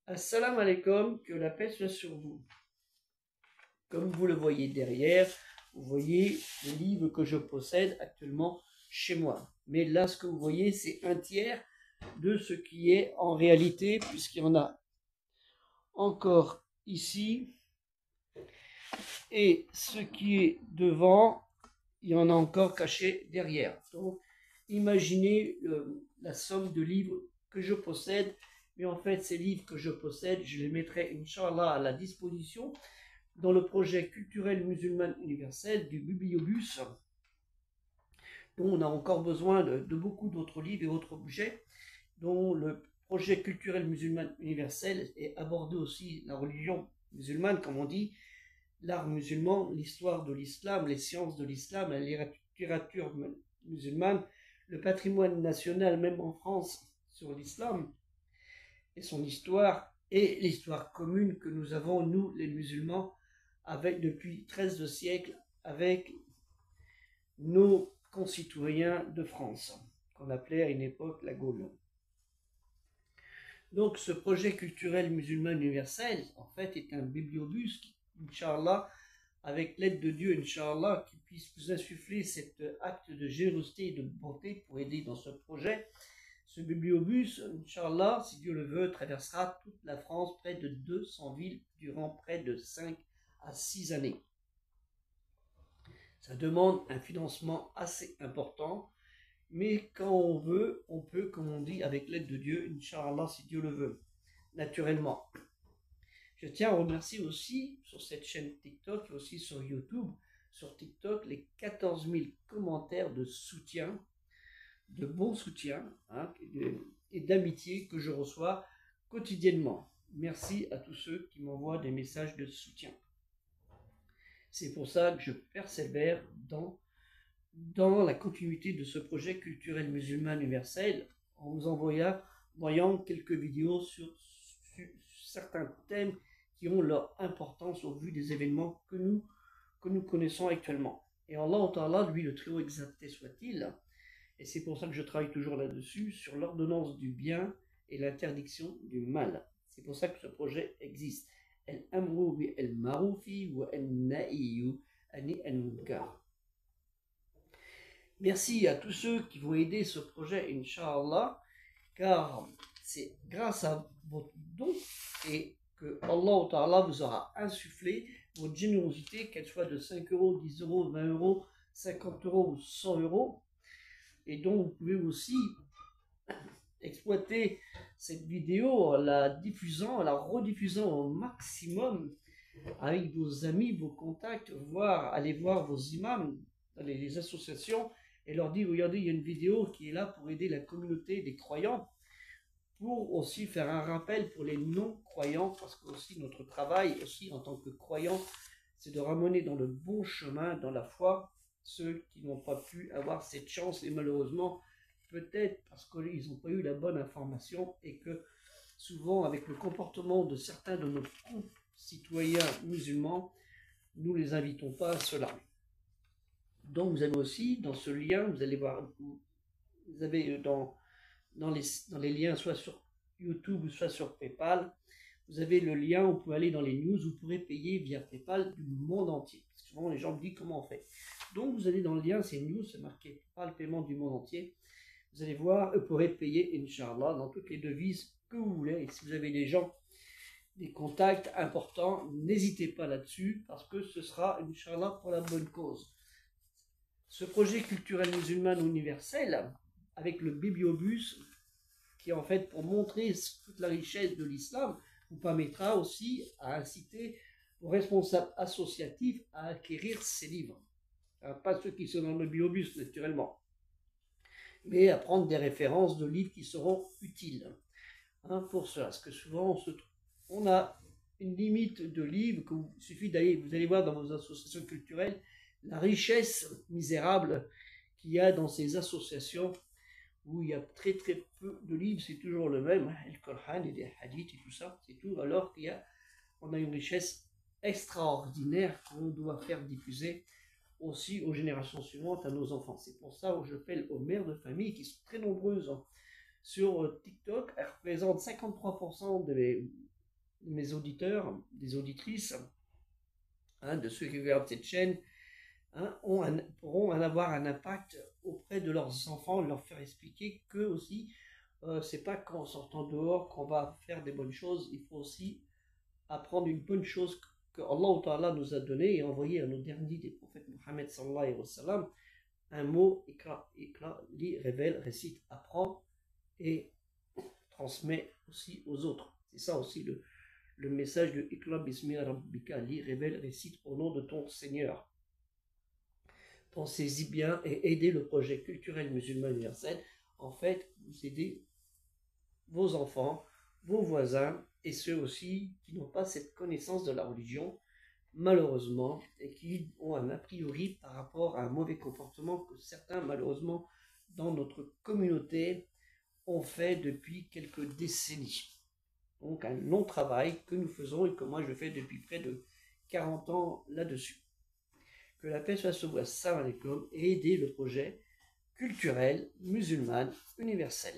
Assalamu alaikum, que la paix soit sur vous. Comme vous le voyez derrière, vous voyez le livre que je possède actuellement chez moi. Mais là, ce que vous voyez, c'est un tiers de ce qui est en réalité, puisqu'il y en a encore ici. Et ce qui est devant, il y en a encore caché derrière. Donc, imaginez la somme de livres que je possède. Mais en fait, ces livres que je possède, je les mettrai, Inch'Allah, à la disposition dans le projet culturel musulman universel du Bibliobus, dont on a encore besoin de beaucoup d'autres livres et autres objets, dont le projet culturel musulman universel est abordé aussi la religion musulmane, comme on dit, l'art musulman, l'histoire de l'islam, les sciences de l'islam, la littérature musulmane, le patrimoine national, même en France, sur l'islam et son histoire, et l'histoire commune que nous avons, nous, les musulmans, avec, depuis 13 siècles, avec nos concitoyens de France, qu'on appelait à une époque la Gaule. Donc ce projet culturel musulman universel, en fait, est un bibliobus qui, Inch'Allah, avec l'aide de Dieu, Inch'Allah, qui puisse vous insuffler cet acte de générosité et de bonté pour aider dans ce projet. Ce bibliobus, Inch'Allah, si Dieu le veut, traversera toute la France, près de 200 villes, durant près de 5 à 6 années. Ça demande un financement assez important, mais quand on veut, on peut, comme on dit, avec l'aide de Dieu, Inch'Allah, si Dieu le veut, naturellement. Je tiens à remercier aussi sur cette chaîne TikTok et aussi sur YouTube, sur TikTok, les 14 000 commentaires de soutien, de bon soutien et d'amitié que je reçois quotidiennement. Merci à tous ceux qui m'envoient des messages de soutien. C'est pour ça que je persévère dans la continuité de ce projet culturel musulman universel en vous envoyant quelques vidéos sur certains thèmes qui ont leur importance au vu des événements que nous connaissons actuellement. Et Allah Ta'ala, lui, le très haut exalté soit-il, et c'est pour ça que je travaille toujours là-dessus, sur l'ordonnance du bien et l'interdiction du mal. C'est pour ça que ce projet existe. El-amru bi el-maroufi wa el-na'iyu ani el-munkar. Merci à tous ceux qui vont aider ce projet, Inch'Allah, car c'est grâce à votre don et que Allah Ta'ala vous aura insufflé votre générosité, qu'elle soit de 5 euros, 10 euros, 20 euros, 50 euros ou 100 euros. Et donc, vous pouvez aussi exploiter cette vidéo en la diffusant, en la rediffusant au maximum avec vos amis, vos contacts, aller voir vos imams dans les associations et leur dire, regardez, il y a une vidéo qui est là pour aider la communauté des croyants, pour aussi faire un rappel pour les non-croyants, parce que aussi notre travail, aussi en tant que croyants, c'est de ramener dans le bon chemin, dans la foi, ceux qui n'ont pas pu avoir cette chance, et malheureusement, peut-être parce qu'ils n'ont pas eu la bonne information, et que souvent, avec le comportement de certains de nos concitoyens musulmans, nous ne les invitons pas à cela. Donc vous avez aussi, dans ce lien, vous allez voir, vous avez dans les liens, soit sur YouTube ou soit sur PayPal, vous avez le lien, vous pouvez aller dans les news, vous pourrez payer via PayPal du monde entier. Parce que souvent les gens me disent comment on fait. Donc vous allez dans le lien, c'est news, c'est marqué PayPal, paiement du monde entier. Vous allez voir, vous pourrez payer, Inch'Allah, dans toutes les devises que vous voulez. Et si vous avez des gens, des contacts importants, n'hésitez pas là-dessus, parce que ce sera, Inch'Allah, pour la bonne cause. Ce projet culturel musulman universel, avec le bibliobus, qui est en fait pour montrer toute la richesse de l'islam, vous permettra aussi à inciter vos responsables associatifs à acquérir ces livres. Pas ceux qui sont dans le bibliobus, naturellement, mais à prendre des références de livres qui seront utiles pour cela. Parce que souvent, on a une limite de livres, il suffit d'aller, vous allez voir dans vos associations culturelles, la richesse misérable qu'il y a dans ces associations où il y a très peu de livres, c'est toujours le même, le Coran et les hadiths et tout ça, c'est tout, alors qu'on a une richesse extraordinaire qu'on doit faire diffuser aussi aux générations suivantes, à nos enfants. C'est pour ça que j'appelle aux mères de famille qui sont très nombreuses sur TikTok. Elles représentent 53% mes auditeurs, des auditrices, hein, de ceux qui regardent cette chaîne, hein, pourront avoir un impact auprès de leurs enfants, leur faire expliquer que aussi, c'est pas qu'en sortant dehors qu'on va faire des bonnes choses, il faut aussi apprendre une bonne chose que Allah Ta'ala nous a donnée et envoyé à nos derniers des prophètes Mohammed sallallahu alayhi wa sallam, un mot, ikra, lit, révèle, récite, apprend et transmet aussi aux autres. C'est ça aussi le message de Ikra bismi rabbika, lit, révèle, récite au nom de ton Seigneur. Pensez-y bien et aidez le projet culturel musulman universel. En fait, vous aidez vos enfants, vos voisins et ceux aussi qui n'ont pas cette connaissance de la religion, malheureusement, et qui ont un a priori par rapport à un mauvais comportement que certains, malheureusement, dans notre communauté, ont fait depuis quelques décennies. Donc un long travail que nous faisons et que moi je fais depuis près de 40 ans là-dessus. Que la paix soit sur vous, assalamu alaikum, et aider le projet culturel musulman universel.